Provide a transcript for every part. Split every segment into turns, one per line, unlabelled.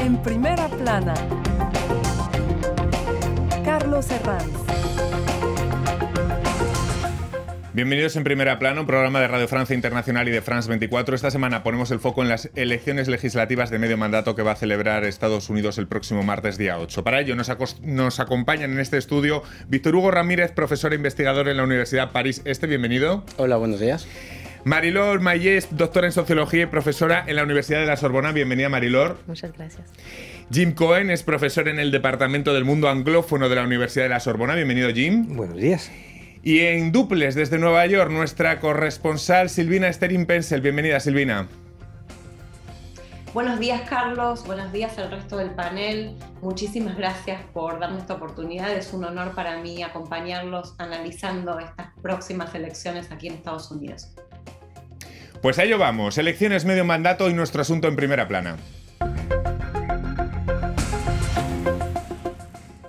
En primera plana, Carlos Herranz.
Bienvenidos en Primera Plana, un programa de Radio Francia Internacional y de France 24. Esta semana ponemos el foco en las elecciones legislativas de medio mandato que va a celebrar Estados Unidos el próximo martes día 8. Para ello nos acompañan en este estudio Víctor Hugo Ramírez, profesor e investigador en la Universidad París Este. Bienvenido.
Hola, buenos días.
Marilor Mayés, doctora en Sociología y profesora en la Universidad de la Sorbona. Bienvenida, Marilor.
Muchas gracias.
Jim Cohen es profesor en el Departamento del Mundo Anglófono de la Universidad de la Sorbona. Bienvenido, Jim.
Buenos días.
Y en duples desde Nueva York, nuestra corresponsal Silvina Sterin-Pensel. Bienvenida, Silvina.
Buenos días, Carlos. Buenos días al resto del panel. Muchísimas gracias por darme esta oportunidad. Es un honor para mí acompañarlos analizando estas próximas elecciones aquí en Estados Unidos.
Pues a ello vamos. Elecciones medio mandato y nuestro asunto en primera plana.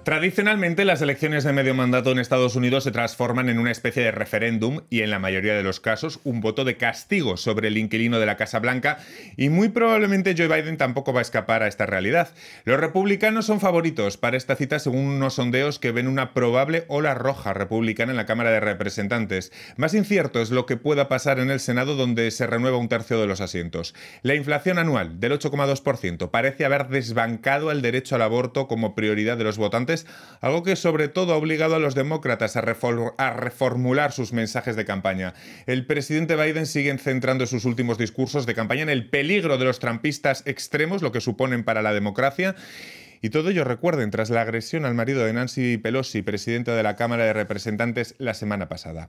Tradicionalmente, las elecciones de medio mandato en Estados Unidos se transforman en una especie de referéndum y, en la mayoría de los casos, un voto de castigo sobre el inquilino de la Casa Blanca, y muy probablemente Joe Biden tampoco va a escapar a esta realidad. Los republicanos son favoritos para esta cita según unos sondeos que ven una probable ola roja republicana en la Cámara de Representantes. Más incierto es lo que pueda pasar en el Senado, donde se renueva un tercio de los asientos. La inflación anual del 8,2% parece haber desbancado el derecho al aborto como prioridad de los votantes, algo que sobre todo ha obligado a los demócratas a reformular sus mensajes de campaña. El presidente Biden sigue centrando sus últimos discursos de campaña en el peligro de los trumpistas extremos, lo que suponen para la democracia. Y todo ello, recuerden, tras la agresión al marido de Nancy Pelosi, presidenta de la Cámara de Representantes, la semana pasada.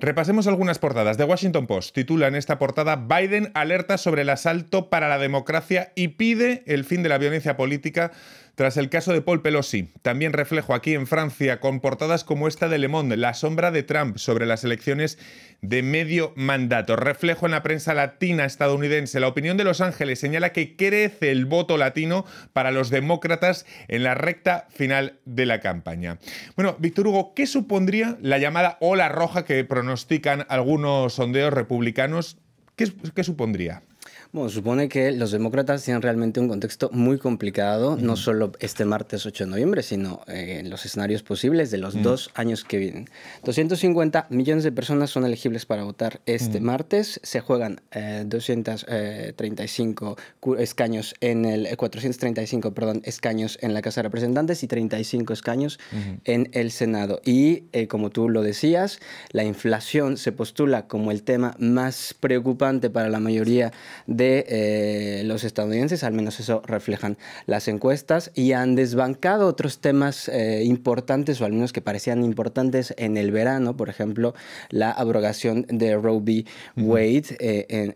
Repasemos algunas portadas. The Washington Post titula en esta portada: Biden alerta sobre el asalto para la democracia y pide el fin de la violencia política tras el caso de Paul Pelosi. También reflejo aquí en Francia con portadas como esta de Le Monde, la sombra de Trump sobre las elecciones de medio mandato. Reflejo en la prensa latina estadounidense. La opinión de Los Ángeles señala que crece el voto latino para los demócratas en la recta final de la campaña. Bueno, Víctor Hugo, ¿qué supondría la llamada ola roja que pronostican algunos sondeos republicanos? ¿Qué supondría?
Bueno, supone que los demócratas tienen realmente un contexto muy complicado, no solo este martes 8 de noviembre, sino en los escenarios posibles de los 2 años que vienen. 250 millones de personas son elegibles para votar este martes. Se juegan 435 escaños en la Casa de Representantes y 35 escaños en el Senado. Y como tú lo decías, la inflación se postula como el tema más preocupante para la mayoría de los estadounidenses, al menos eso reflejan las encuestas, y han desbancado otros temas importantes, o al menos que parecían importantes en el verano, por ejemplo, la abrogación de Roe v. Wade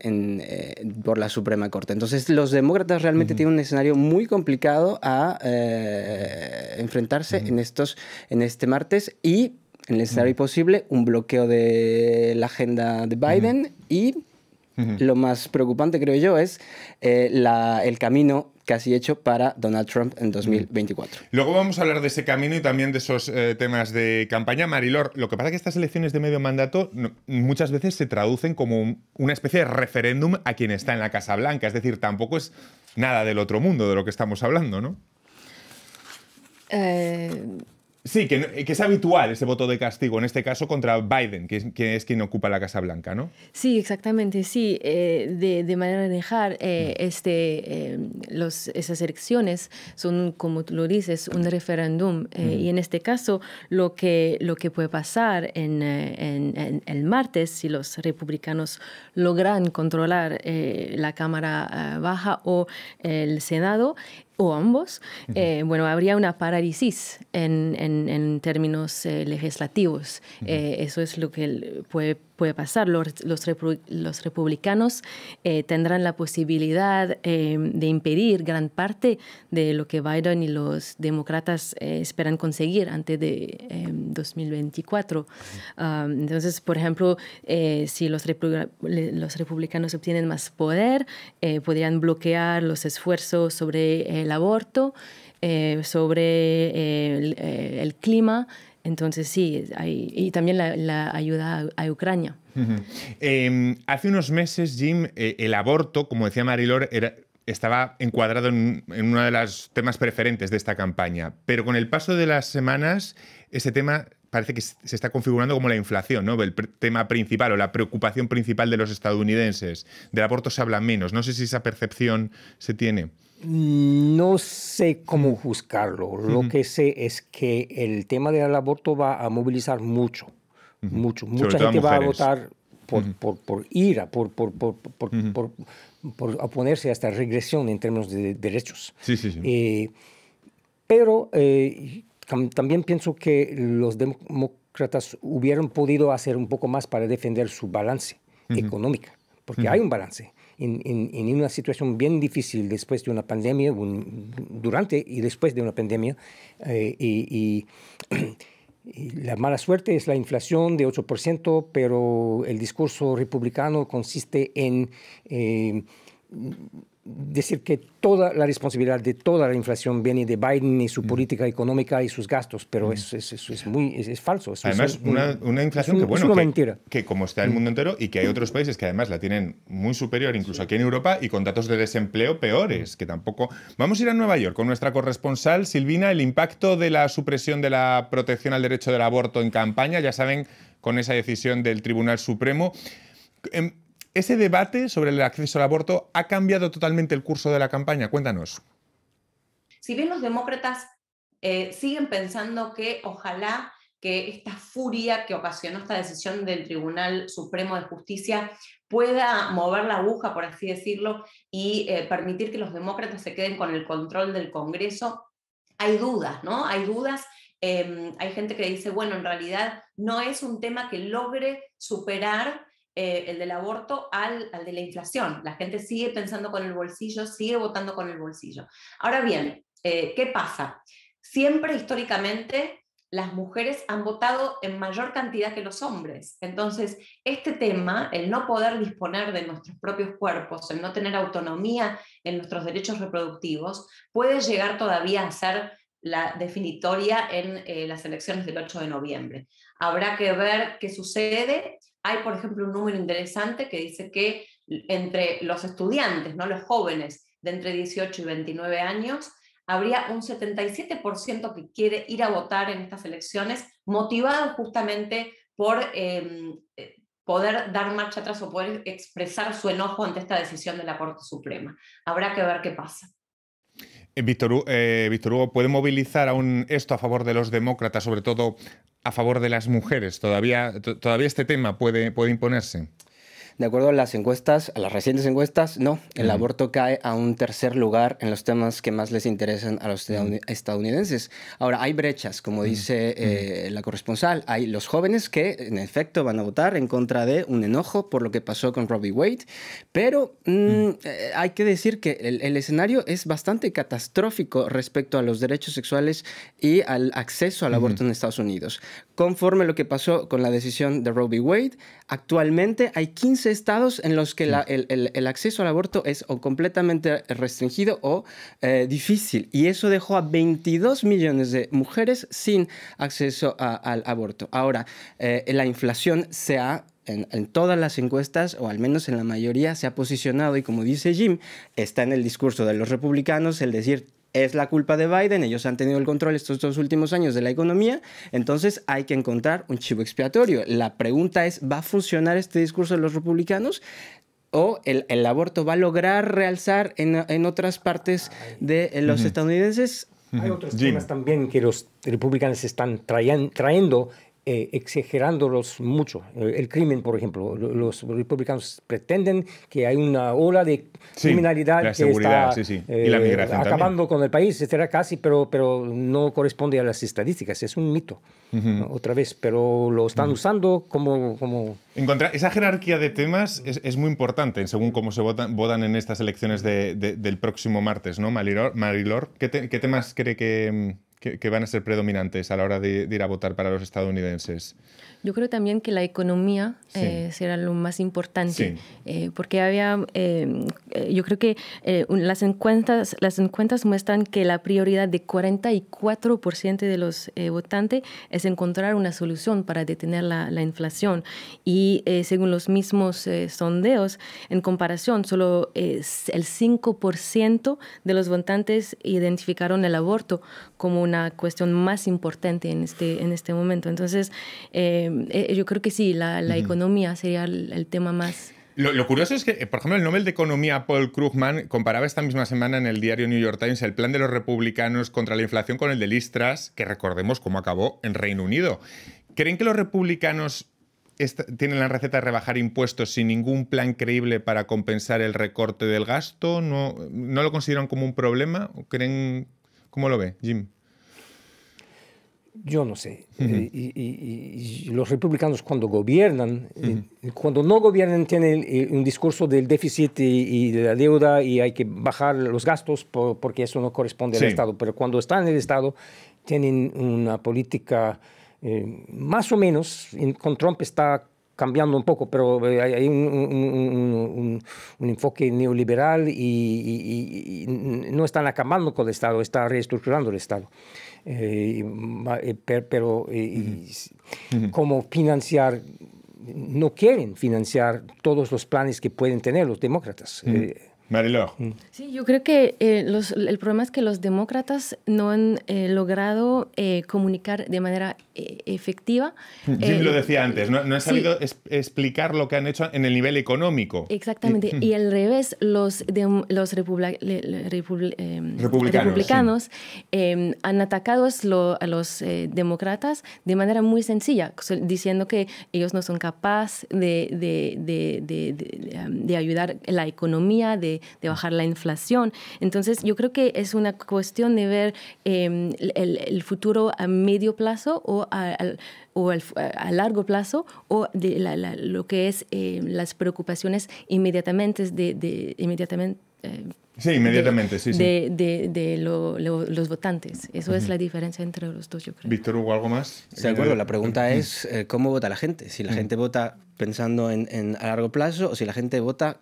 por la Suprema Corte. Entonces, los demócratas realmente tienen un escenario muy complicado a enfrentarse en este martes, y en el escenario posible, un bloqueo de la agenda de Biden y lo más preocupante, creo yo, es el camino casi hecho para Donald Trump en 2024.
Luego vamos a hablar de ese camino y también de esos temas de campaña. Marilor, lo que pasa es que estas elecciones de medio mandato muchas veces se traducen como una especie de referéndum a quien está en la Casa Blanca. Es decir, tampoco es nada del otro mundo de lo que estamos hablando, ¿no? Sí, que es habitual ese voto de castigo, en este caso contra Biden, que es quien ocupa la Casa Blanca, ¿no?
Sí, exactamente, sí. De manera general, esas elecciones son, como tú lo dices, un referéndum. Y en este caso, lo que puede pasar en el martes, si los republicanos logran controlar la Cámara Baja o el Senado, o ambos, bueno, habría una parálisis en términos legislativos. Eso es lo que puede pasar. Los republicanos tendrán la posibilidad de impedir gran parte de lo que Biden y los demócratas esperan conseguir antes de 2024. Entonces, por ejemplo, si los republicanos obtienen más poder, podrían bloquear los esfuerzos sobre el aborto, sobre el clima. Entonces sí, y también la ayuda a Ucrania.
Hace unos meses, Jim, el aborto, como decía Marilor, estaba encuadrado en uno de los temas preferentes de esta campaña. Pero con el paso de las semanas, ese tema parece que se está configurando como la inflación, ¿no? El tema principal o la preocupación principal de los estadounidenses. Del aborto se habla menos. No sé si esa percepción se tiene.
No sé cómo juzgarlo. Lo que sé es que el tema del aborto va a movilizar mucho. Mucha gente va a votar por ira, por oponerse a esta regresión en términos de derechos. Pero también pienso que los demócratas hubieran podido hacer un poco más para defender su balance económica, porque hay un balance. En una situación bien difícil después de una pandemia, durante y después de una pandemia, y la mala suerte es la inflación de 8%, pero el discurso republicano consiste en decir que toda la responsabilidad de toda la inflación viene de Biden y su política económica y sus gastos, pero eso es falso.
Además, una inflación
es una mentira.
Que como está el mundo entero y que hay otros países que además la tienen muy superior, incluso aquí en Europa, y con datos de desempleo peores, que tampoco... Vamos a ir a Nueva York con nuestra corresponsal Silvina, el impacto de la supresión de la protección al derecho del aborto en campaña, ya saben, con esa decisión del Tribunal Supremo. ¿Ese debate sobre el acceso al aborto ha cambiado totalmente el curso de la campaña? Cuéntanos.
Si bien los demócratas siguen pensando que ojalá que esta furia que ocasionó esta decisión del Tribunal Supremo de Justicia pueda mover la aguja, por así decirlo, y permitir que los demócratas se queden con el control del Congreso, hay dudas, ¿no? Hay dudas. Hay gente que dice, bueno, en realidad no es un tema que logre superar el del aborto al de la inflación. La gente sigue pensando con el bolsillo, sigue votando con el bolsillo. Ahora bien, ¿qué pasa? Siempre históricamente las mujeres han votado en mayor cantidad que los hombres. Entonces, este tema, el no poder disponer de nuestros propios cuerpos, el no tener autonomía en nuestros derechos reproductivos, puede llegar todavía a ser la definitoria en las elecciones del 8 de noviembre. Habrá que ver qué sucede. Hay, por ejemplo, un número interesante que dice que entre los estudiantes, ¿no? Los jóvenes de entre 18 y 29 años, habría un 77% que quiere ir a votar en estas elecciones, motivado justamente por poder dar marcha atrás o poder expresar su enojo ante esta decisión de la Corte Suprema. Habrá que ver qué pasa.
Víctor Hugo, ¿puede movilizar aún esto a favor de los demócratas, sobre todo a favor de las mujeres? ¿Todavía este tema puede imponerse?
De acuerdo a las encuestas, a las recientes encuestas, no. El aborto cae a un tercer lugar en los temas que más les interesan a los estadounidenses. Ahora, hay brechas, como dice la corresponsal. Hay los jóvenes que, en efecto, van a votar en contra de un enojo por lo que pasó con Roe v. Wade. Pero hay que decir que el escenario es bastante catastrófico respecto a los derechos sexuales y al acceso al aborto en Estados Unidos. Conforme lo que pasó con la decisión de Roe v. Wade, actualmente hay 15 estados en los que el acceso al aborto es o completamente restringido o difícil. Y eso dejó a 22 millones de mujeres sin acceso al aborto. Ahora, la inflación en todas las encuestas, o al menos en la mayoría, se ha posicionado, y como dice Jim, está en el discurso de los republicanos el decir: es la culpa de Biden, ellos han tenido el control estos 2 últimos años de la economía, entonces hay que encontrar un chivo expiatorio. La pregunta es, ¿va a funcionar este discurso de los republicanos? ¿O el aborto va a lograr realzar en otras partes de los estadounidenses?
Hay otros temas también que los republicanos están trayendo, exagerándolos mucho. El crimen, por ejemplo. Los republicanos pretenden que hay una ola de criminalidad que está
y la migración
acabando con el país, etcétera, casi, pero no corresponde a las estadísticas. Es un mito, ¿no? Otra vez, pero lo están usando como...
Encontrar esa jerarquía de temas es muy importante según cómo se votan en estas elecciones del próximo martes, ¿no, Marilor? ¿Qué temas cree que que van a ser predominantes a la hora de ir a votar para los estadounidenses?
Yo creo también que la economía será lo más importante, porque yo creo que las encuestas muestran que la prioridad de 44% de los votantes es encontrar una solución para detener la inflación. Y según los mismos sondeos, en comparación, solo el 5% de los votantes identificaron el aborto como una cuestión más importante en este momento. Entonces, yo creo que sí, la economía sería el tema más...
Lo curioso es que, por ejemplo, el Nobel de Economía Paul Krugman comparaba esta misma semana en el diario New York Times el plan de los republicanos contra la inflación con el de Liz Truss, que recordemos cómo acabó en Reino Unido. ¿Creen que los republicanos tienen la receta de rebajar impuestos sin ningún plan creíble para compensar el recorte del gasto? ¿No lo consideran como un problema? ¿Cómo lo ve, Jim?
Yo no sé. Y los republicanos cuando gobiernan, cuando no gobiernan tienen un discurso del déficit y de la deuda y hay que bajar los gastos porque eso no corresponde al Estado. Pero cuando están en el Estado tienen una política más o menos, con Trump está cambiando un poco, pero hay un enfoque neoliberal y no están acabando con el Estado, está reestructurando el Estado. Pero cómo financiar, no quieren financiar todos los planes que pueden tener los demócratas.
Marie-Laure.
Sí, yo creo que el problema es que los demócratas no han logrado comunicar de manera efectiva.
Jim lo decía antes, no han sabido explicar lo que han hecho en el nivel económico.
Exactamente, y al revés, los republicanos han atacado a los demócratas de manera muy sencilla, diciendo que ellos no son capaces de ayudar a la economía, de bajar la inflación. Entonces, yo creo que es una cuestión de ver el futuro a medio plazo o a largo plazo, o de lo que es las preocupaciones inmediatamente de los votantes. Eso es la diferencia entre los dos, yo creo.
Víctor Hugo, ¿algo más?
De acuerdo, la pregunta es ¿cómo vota la gente? Si la gente vota pensando en a largo plazo o si la gente vota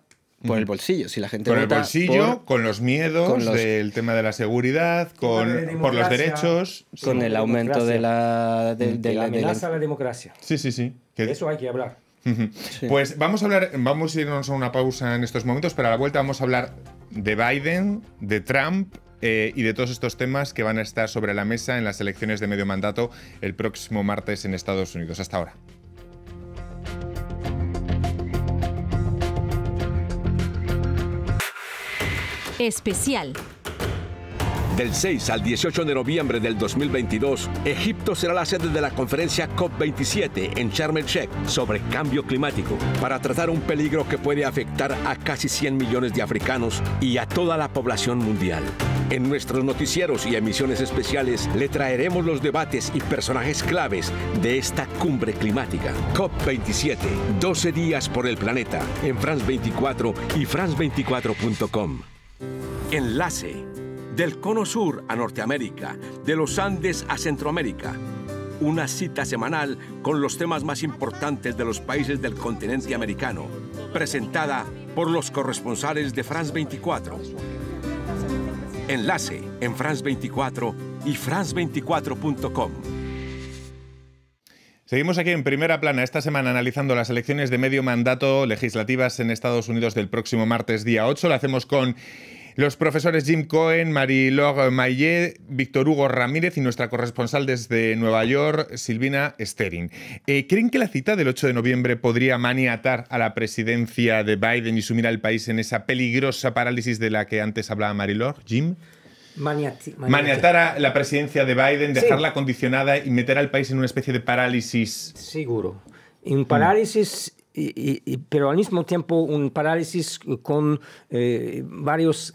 por el bolsillo. Si la gente
por
vota
el bolsillo, con los miedos del tema de la seguridad, por los derechos,
con el aumento de la
amenaza a la democracia.
Sí.
De eso hay que hablar.
Sí. Pues vamos a irnos a una pausa en estos momentos, pero a la vuelta vamos a hablar de Biden, de Trump y de todos estos temas que van a estar sobre la mesa en las elecciones de medio mandato el próximo martes en Estados Unidos. Hasta ahora.
Especial.
Del 6 al 18 de noviembre del 2022, Egipto será la sede de la conferencia COP27 en Sharm el-Sheikh sobre cambio climático, para tratar un peligro que puede afectar a casi 100 millones de africanos y a toda la población mundial. En nuestros noticieros y emisiones especiales le traeremos los debates y personajes claves de esta cumbre climática. COP27, 12 días por el planeta, en France 24 y France24.com. Enlace. Del Cono Sur a Norteamérica, de los Andes a Centroamérica. Una cita semanal con los temas más importantes de los países del continente americano. Presentada por los corresponsales de France 24. Enlace en France 24 y France24.com.
Seguimos aquí en Primera Plana esta semana analizando las elecciones de medio mandato legislativas en Estados Unidos del próximo martes día 8. Lo hacemos con los profesores Jim Cohen, Marie-Laure Maillet, Víctor Hugo Ramírez y nuestra corresponsal desde Nueva York, Silvina Stering. ¿Creen que la cita del 8 de noviembre podría maniatar a la presidencia de Biden y sumir al país en esa peligrosa parálisis de la que antes hablaba Marie-Laure? Jim. Maniatar a la presidencia de Biden, dejarla condicionada y meter al país en una especie de parálisis.
Seguro. Un parálisis, pero al mismo tiempo un parálisis con varios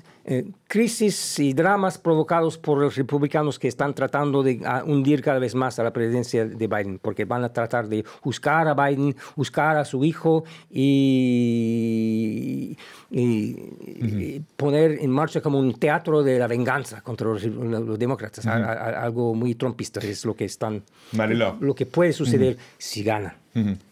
crisis y dramas provocados por los republicanos que están tratando de hundir cada vez más a la presidencia de Biden, porque van a tratar de juzgar a Biden, juzgar a su hijo y y poner en marcha como un teatro de la venganza contra los demócratas. Algo muy trumpista es lo que lo que puede suceder si ganan.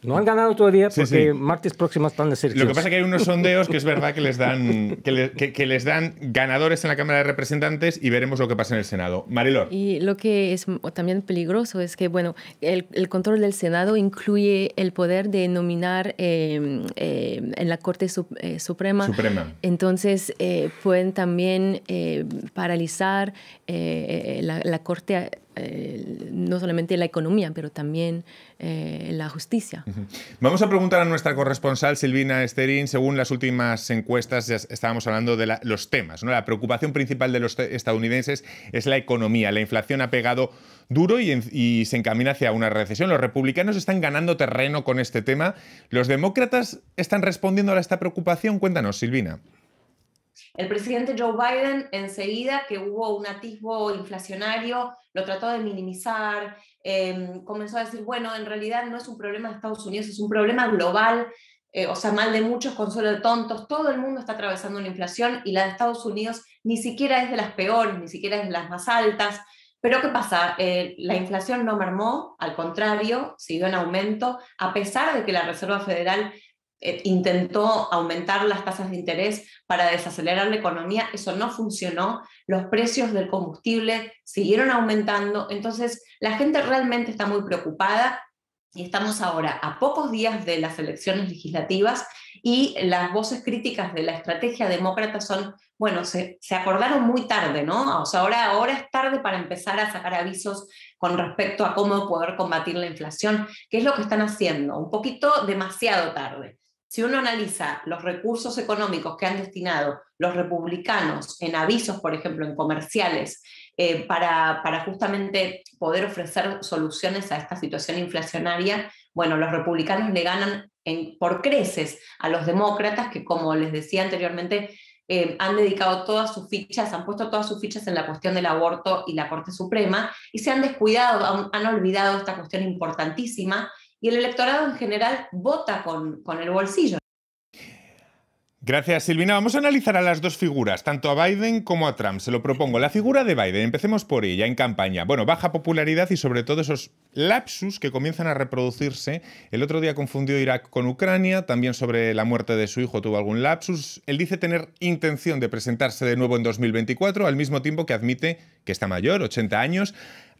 No han ganado todavía porque martes próximo están las elecciones.
Lo que pasa es que hay unos sondeos que es verdad que les dan, que les dan ganadores en la Cámara de Representantes y veremos lo que pasa en el Senado. Mariló.
Y lo que es también peligroso es que, bueno, el control del Senado incluye el poder de nominar en la Corte Suprema. Entonces, pueden también paralizar la Corte, no solamente la economía, pero también la justicia.
Vamos a preguntar a nuestra corresponsal Silvina Esterín. Según las últimas encuestas, ya estábamos hablando de los temas, ¿no? La preocupación principal de los estadounidenses es la economía. La inflación ha pegado duro y se encamina hacia una recesión. Los republicanos están ganando terreno con este tema. ¿Los demócratas están respondiendo a esta preocupación? Cuéntanos, Silvina.
El presidente Joe Biden, enseguida que hubo un atisbo inflacionario, lo trató de minimizar, comenzó a decir, bueno, en realidad no es un problema de Estados Unidos, es un problema global, o sea, mal de muchos, consuelo de tontos, todo el mundo está atravesando una inflación y la de Estados Unidos ni siquiera es de las peores, ni siquiera es de las más altas. Pero ¿qué pasa? La inflación no mermó, al contrario, siguió en aumento, a pesar de que la Reserva Federal intentó aumentar las tasas de interés para desacelerar la economía. Eso no funcionó, los precios del combustible siguieron aumentando, entonces la gente realmente está muy preocupada y estamos ahora a pocos días de las elecciones legislativas y las voces críticas de la estrategia demócrata son, bueno, se acordaron muy tarde, ¿no? O sea, ahora es tarde para empezar a sacar avisos con respecto a cómo poder combatir la inflación, que es lo que están haciendo, un poquito demasiado tarde. Si uno analiza los recursos económicos que han destinado los republicanos en avisos, por ejemplo, en comerciales, para justamente poder ofrecer soluciones a esta situación inflacionaria, bueno, los republicanos le ganan por creces a los demócratas que, como les decía anteriormente, han dedicado todas sus fichas, han puesto todas sus fichas en la cuestión del aborto y la Corte Suprema, y se han descuidado, han olvidado esta cuestión importantísima, y el electorado en general vota con el bolsillo.
Gracias, Silvina. Vamos a analizar a las dos figuras, tanto a Biden como a Trump. Se lo propongo. La figura de Biden, empecemos por ella, en campaña. Bueno, baja popularidad y sobre todo esos lapsus que comienzan a reproducirse. El otro día confundió Irak con Ucrania, también sobre la muerte de su hijo tuvo algún lapsus. Él dice tener intención de presentarse de nuevo en 2024, al mismo tiempo que admite que está mayor, 80 años.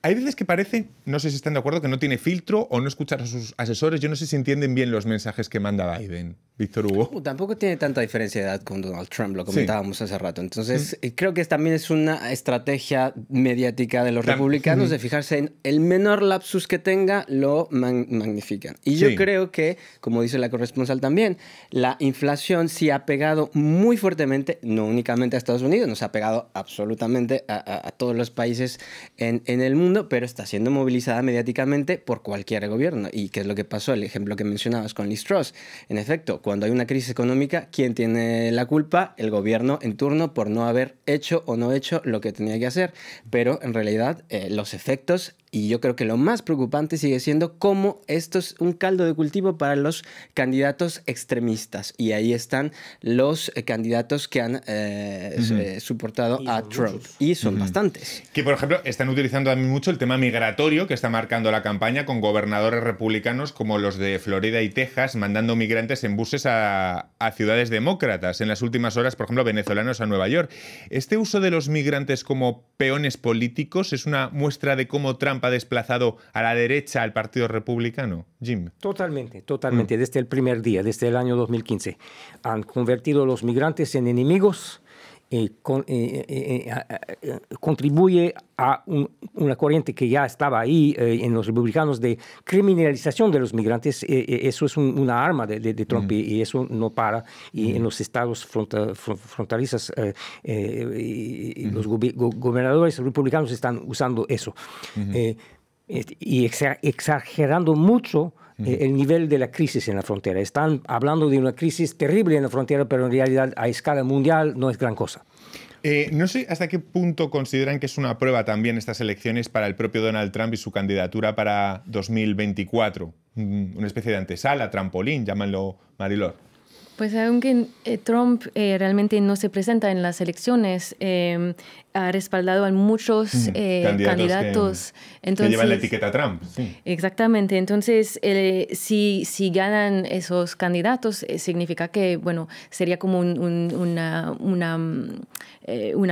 Hay veces que parece, no sé si están de acuerdo, que no tiene filtro o no escuchar a sus asesores. Yo no sé si entienden bien los mensajes que manda Biden. Víctor Hugo.
Tampoco tiene tanta diferencia de edad con Donald Trump, lo comentábamos hace rato. Entonces, creo que también es una estrategia mediática de los republicanos de fijarse en el menor lapsus que tenga, lo magnifican. Y yo creo que, como dice la corresponsal también, la inflación sí ha pegado muy fuertemente, no únicamente a Estados Unidos, nos ha pegado absolutamente a todos los países en el mundo, pero está siendo movilizada mediáticamente por cualquier gobierno. ¿Y qué es lo que pasó? El ejemplo que mencionabas con Liz Truss. En efecto, cuando hay una crisis económica, ¿quién tiene la culpa? El gobierno en turno por no haber hecho o no hecho lo que tenía que hacer. Pero en realidad los efectos, y yo creo que lo más preocupante sigue siendo cómo esto es un caldo de cultivo para los candidatos extremistas. Y ahí están los candidatos que han soportado a Trump. Muchos. Y son bastantes.
Que, por ejemplo, están utilizando también mucho el tema migratorio que está marcando la campaña con gobernadores republicanos como los de Florida y Texas mandando migrantes en buses a ciudades demócratas. En las últimas horas, por ejemplo, venezolanos a Nueva York. ¿Este uso de los migrantes como peones políticos es una muestra de cómo Trump ha desplazado a la derecha al Partido Republicano? Jim.
Totalmente. Desde el primer día, desde el año 2015. Han convertido a los migrantes en enemigos. Contribuye a una corriente que ya estaba ahí en los republicanos de criminalización de los migrantes. Eso es una arma de Trump y eso no para. Y en los estados fronterizos los gobernadores republicanos están usando eso. Y exagerando mucho el nivel de la crisis en la frontera. Están hablando de una crisis terrible en la frontera, pero en realidad a escala mundial no es gran cosa.
No sé hasta qué punto consideran que es una prueba también estas elecciones para el propio Donald Trump y su candidatura para 2024. Una especie de antesala, trampolín, llámanlo, Mariló.
Pues aunque Trump realmente no se presenta en las elecciones, ha respaldado a muchos candidatos
que llevan la etiqueta Trump. Sí.
Exactamente. Entonces, si ganan esos candidatos, significa que, bueno, sería como una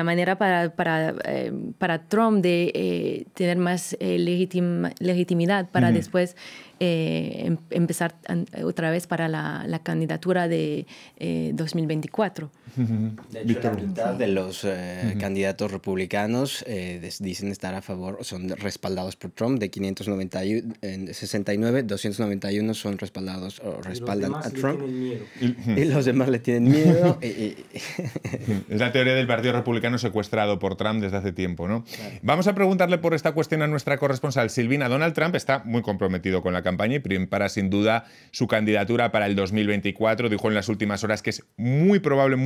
manera para Trump de tener más legitimidad para después empezar otra vez para la candidatura de 2024.
De hecho, la mitad de los candidatos republicanos dicen estar a favor, son respaldados por Trump. De 569, 291 son respaldados o respaldan a Trump. Y los demás le tienen miedo.
Es la teoría del Partido Republicano secuestrado por Trump desde hace tiempo, ¿no?
Claro.
Vamos a preguntarle por esta cuestión a nuestra corresponsal Silvina. Donald Trump está muy comprometido con la campaña y prepara sin duda su candidatura para el 2024. Dijo en las últimas horas que es muy probable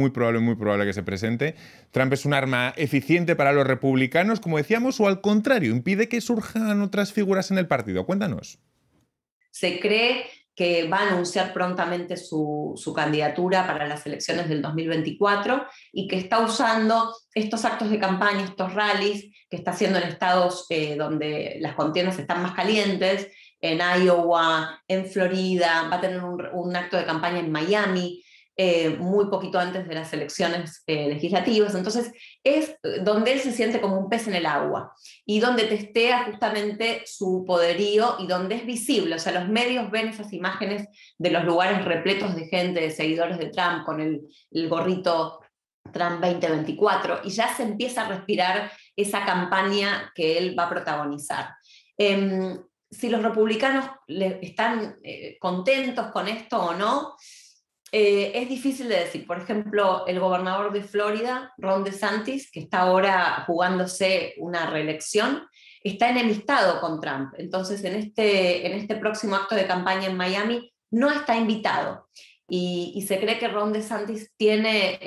que se presente. Trump es un arma eficiente para los republicanos, como decíamos, o al contrario, impide que surjan otras figuras en el partido. Cuéntanos.
Se cree que va a anunciar prontamente su candidatura para las elecciones del 2024 y que está usando estos actos de campaña, estos rallies que está haciendo en estados donde las contiendas están más calientes, en Iowa, en Florida, va a tener un acto de campaña en Miami, muy poquito antes de las elecciones legislativas. Entonces es donde él se siente como un pez en el agua y donde testea justamente su poderío y donde es visible. O sea, los medios ven esas imágenes de los lugares repletos de gente, de seguidores de Trump con el gorrito Trump 2024 y ya se empieza a respirar esa campaña que él va a protagonizar. Si los republicanos están contentos con esto o no, es difícil de decir. Por ejemplo, el gobernador de Florida, Ron DeSantis, que está ahora jugándose una reelección, está enemistado con Trump. Entonces, en este próximo acto de campaña en Miami, no está invitado. Y se cree que Ron DeSantis tiene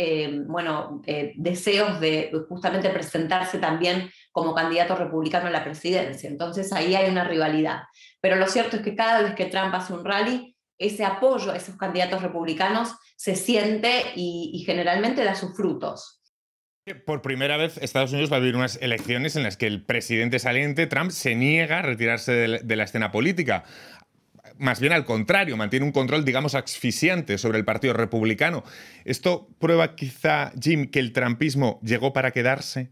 deseos de justamente presentarse también como candidato republicano a la presidencia. Entonces ahí hay una rivalidad. Pero lo cierto es que cada vez que Trump hace un rally, ese apoyo a esos candidatos republicanos se siente y generalmente da sus frutos.
Por primera vez Estados Unidos va a vivir unas elecciones en las que el presidente saliente, Trump, se niega a retirarse de la escena política. Más bien al contrario, mantiene un control, digamos, asfixiante sobre el Partido Republicano. ¿Esto prueba quizá, Jim, que el trumpismo llegó para quedarse?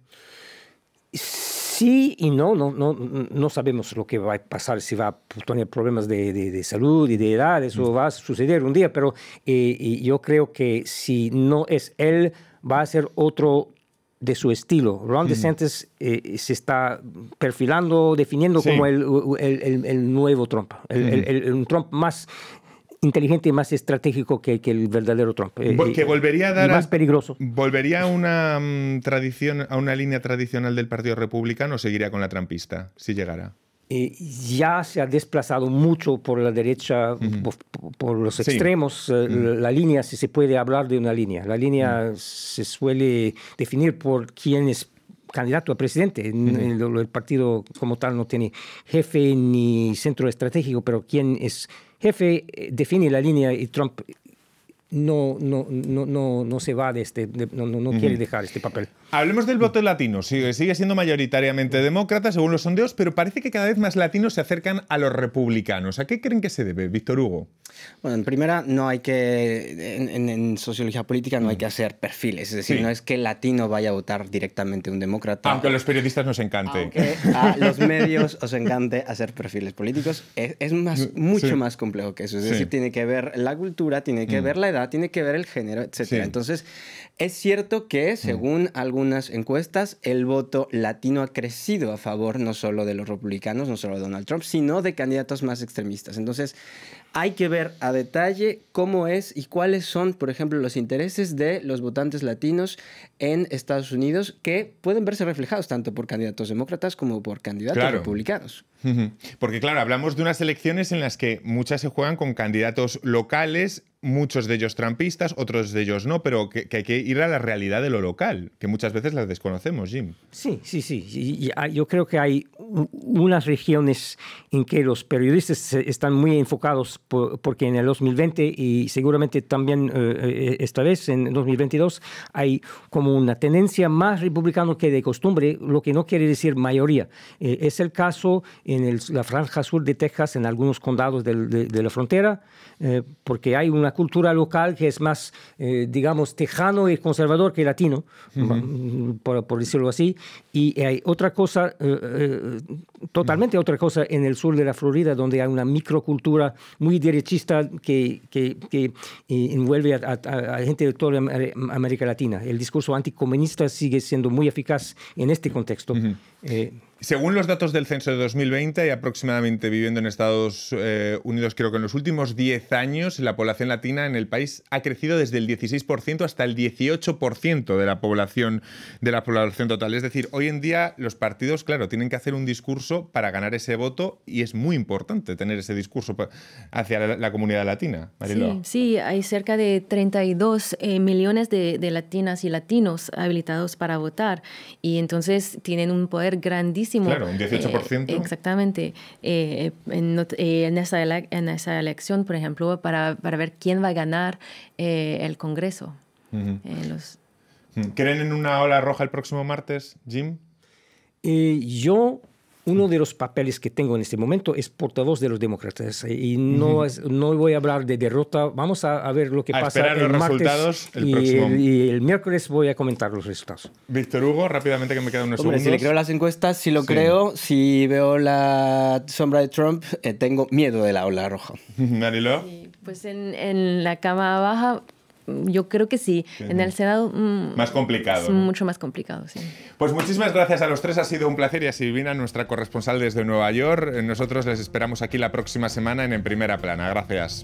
Sí y no sabemos lo que va a pasar, si va a tener problemas de salud y de edad, eso va a suceder un día, pero yo creo que si no es él, va a ser otro de su estilo. Ron DeSantis se está perfilando, definiendo como el nuevo Trump, un Trump más inteligente y más estratégico que el verdadero Trump.
Que volvería a dar
más peligroso.
¿Volvería a una tradición, a una línea tradicional del Partido Republicano o seguiría con la trumpista, si llegara?
Ya se ha desplazado mucho por la derecha, por los extremos. La línea, si se puede hablar de una línea. La línea se suele definir por quién es candidato a presidente. El partido como tal no tiene jefe ni centro estratégico, pero quién es jefe define la línea y Trump no se va no quiere dejar este papel.
Hablemos del voto latino. Sigue siendo mayoritariamente demócrata, según los sondeos, pero parece que cada vez más latinos se acercan a los republicanos. ¿A qué creen que se debe, Víctor Hugo?
Bueno, en primera, no hay que, en sociología política no hay que hacer perfiles. Es decir, no es que el latino vaya a votar directamente a un demócrata.
Aunque a los periodistas nos encante.
Aunque a los medios os encante hacer perfiles políticos. Es mucho más complejo que eso. Es decir, tiene que ver la cultura, tiene que ver la edad, tiene que ver el género, etc. Entonces, es cierto que, según algunas encuestas, el voto latino ha crecido a favor no solo de los republicanos, no solo de Donald Trump, sino de candidatos más extremistas. Entonces, hay que ver a detalle cómo es y cuáles son, por ejemplo, los intereses de los votantes latinos en Estados Unidos, que pueden verse reflejados tanto por candidatos demócratas como por candidatos republicanos.
Porque, claro, hablamos de unas elecciones en las que muchas se juegan con candidatos locales, muchos de ellos trampistas, otros de ellos no, pero que hay que ir a la realidad de lo local, que muchas veces las desconocemos, Jim.
Sí. Yo creo que hay unas regiones en que los periodistas están muy enfocados porque en el 2020 y seguramente también esta vez en 2022 hay como una tendencia más republicana que de costumbre, lo que no quiere decir mayoría. Es el caso en la franja sur de Texas, en algunos condados de la frontera, porque hay una cultura local que es más, digamos, tejano y conservador que latino, por decirlo así. Y hay otra cosa, totalmente otra cosa en el sur de la Florida, donde hay una microcultura muy derechista que envuelve a gente de toda América Latina. El discurso anticomunista sigue siendo muy eficaz en este contexto.
Según los datos del censo de 2020, hay aproximadamente viviendo en Estados Unidos, creo que en los últimos 10 años, la población latina en el país ha crecido desde el 16% hasta el 18% de la población total. Es decir, hoy en día los partidos, claro, tienen que hacer un discurso para ganar ese voto y es muy importante tener ese discurso hacia la comunidad latina. Mariló.
Sí, hay cerca de 32 millones de latinas y latinos habilitados para votar y entonces tienen un poder grandísimo.
Claro, un 18%.
Exactamente. En esa elección, por ejemplo, para ver quién va a ganar el Congreso.
¿Creen en una ola roja el próximo martes, Jim?
Uno de los papeles que tengo en este momento es portavoz de los demócratas y no voy a hablar de derrota. Vamos a ver lo que pasa el martes
resultados
y el miércoles voy a comentar los resultados.
Víctor Hugo, rápidamente que me quedan unos
segundos. Si le creo las encuestas, sí lo creo. Si veo la sombra de Trump, tengo miedo de la ola roja.
¿Mariló?
Sí, pues en la Cámara Baja yo creo que sí. En el Senado
más complicado.
Es mucho más complicado, sí.
Pues muchísimas gracias a los tres. Ha sido un placer y a Silvina, nuestra corresponsal desde Nueva York. Nosotros les esperamos aquí la próxima semana en Primera Plana. Gracias.